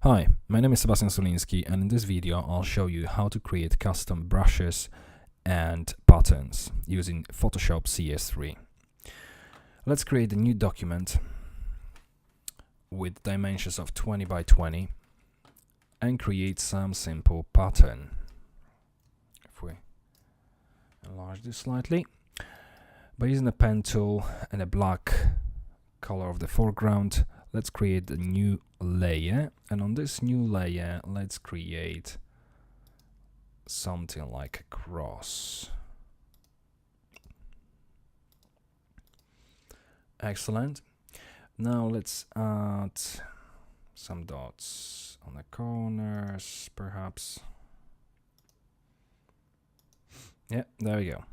Hi, my name is Sebastian Soliński, and in this video I'll show you how to create custom brushes and patterns using Photoshop CS4. Let's create a new document with dimensions of 20 by 20 and create some simple pattern. If we enlarge this slightly, by using a pen tool and a black color of the foreground, let's create a new layer, and on this new layer let's create something like a cross. Excellent. Now let's add some dots on the corners, perhaps. Yeah, there we go.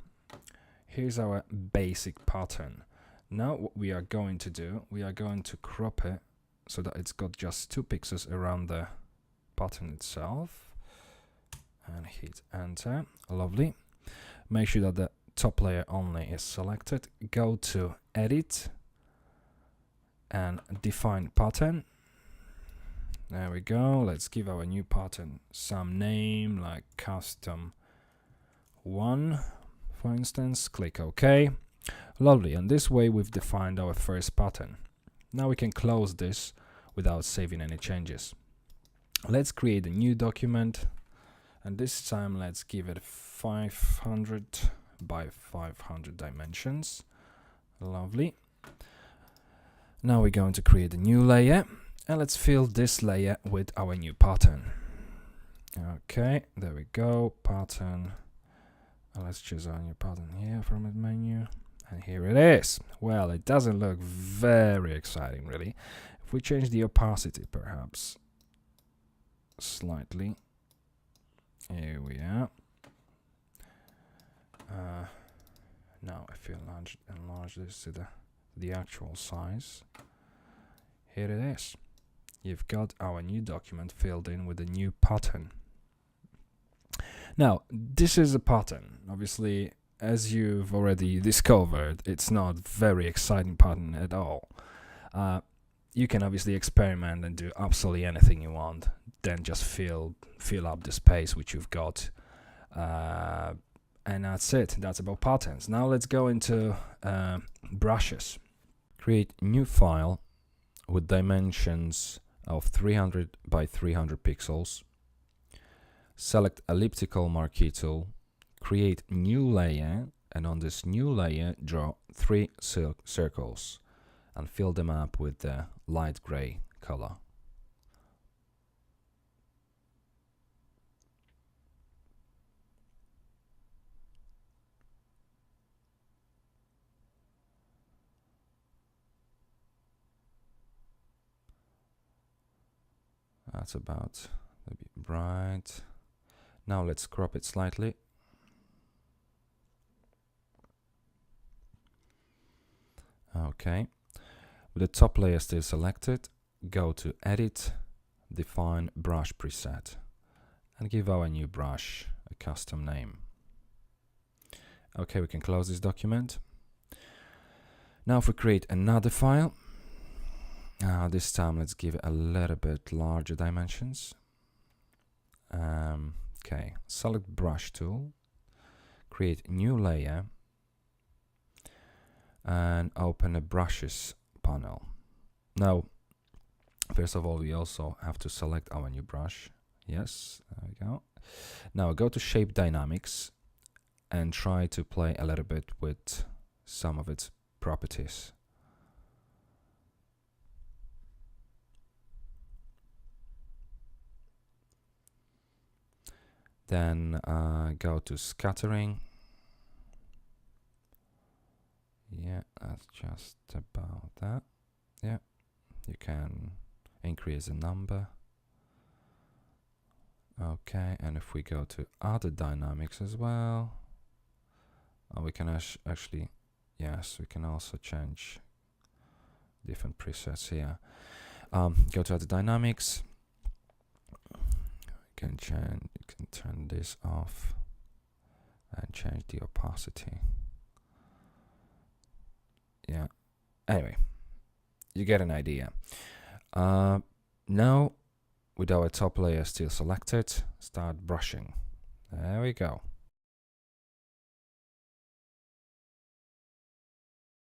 Here's our basic pattern. Now what we are going to do, we are going to crop it so that it's got just 2 pixels around the pattern itself, and hit enter. Lovely. Make sure that the top layer only is selected. Go to edit and define pattern. There we go. Let's give our new pattern some name, like custom 1 for instance. Click OK. Lovely, and this way we've defined our first pattern. Now we can close this without saving any changes. Let's create a new document, and this time let's give it 500 by 500 dimensions. Lovely. Now we're going to create a new layer, and let's fill this layer with our new pattern. Okay, there we go, pattern. Let's choose our new pattern here from the menu. And here it is. Well, it doesn't look very exciting, really. If we change the opacity, perhaps, slightly. Here we are. Now, if you enlarge this to the actual size, here it is. You've got our new document filled in with a new pattern. Now, this is a pattern. Obviously, as you've already discovered, it's not very exciting pattern at all. You can obviously experiment and do absolutely anything you want, then just fill up the space which you've got, and that's it. That's about patterns. Now let's go into brushes. Create new file with dimensions of 300 by 300 pixels. Select elliptical marquee tool. Create new layer, and on this new layer draw 3 circles and fill them up with the light gray color. That's about a bit bright. Now let's crop it slightly. Okay, with the top layer still selected, go to edit, define brush preset, and give our new brush a custom name. Okay, we can close this document. Now if we create another file, this time let's give it a little bit larger dimensions. Okay, select brush tool, create new layer, and open a brushes panel. Now, first of all, we also have to select our new brush. Yes, there we go. Now go to shape dynamics and try to play a little bit with some of its properties. Then go to scattering. Yeah, that's just about that. Yeah, you can increase the number. Okay, and if we go to other dynamics as well, we can actually, yes, we can also change different presets here. Go to other dynamics. You can turn this off and change the opacity. Yeah, anyway, you get an idea. Now with our top layer still selected, start brushing. There we go.